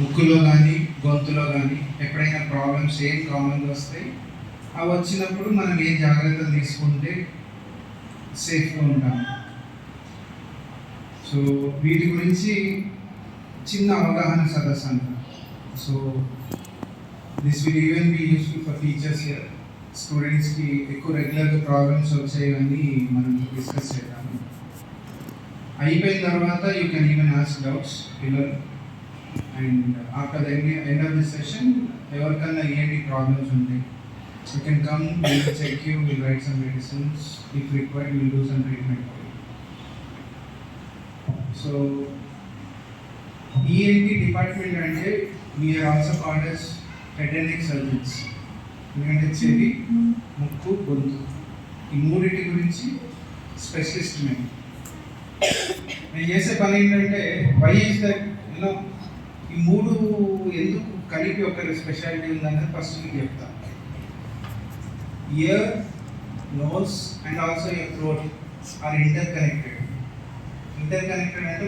ముక్కులో కానీ గొంతులో కానీ ఎప్పుడైనా ప్రాబ్లమ్స్ ఏం కామన్గా వస్తాయి, అవి వచ్చినప్పుడు మనం ఏం జాగ్రత్తలు తీసుకుంటే సేఫ్గా ఉంటాము. సో వీటి గురించి చిన్న అవగాహన సదస్సు అంటారు. So this will even be useful for teachers here. స్టూడెంట్స్కి ఎక్కువ రెగ్యులర్గా ప్రాబ్లమ్స్ వచ్చాయని మనం డిస్కస్ చేద్దాము. అయిపోయిన తర్వాత you can even ask doubts పిల్లలు. And after the end of the session ఎవరికన్నా ఏంటి ప్రాబ్లమ్స్ ఉంటాయి, you can come, will check you, will write some medicines, if required will do some treatment. So ENT department అంటే we are also called as head and neck surgeons. ఎందుకంటే చెవి, ముక్కు, గొంతు ఈ మూడింటి గురించి స్పెషలిస్ట్ మేము. నేను చేసే పని ఏంటంటే వై ఈజ్ దట్ యూనో ఈ మూడు ఎందుకు కలిపి ఒక స్పెషాలిటీ ఉందన్నది ఫస్ట్ మీకు చెప్తాను. Ear, nose and also your throat are interconnected అంటే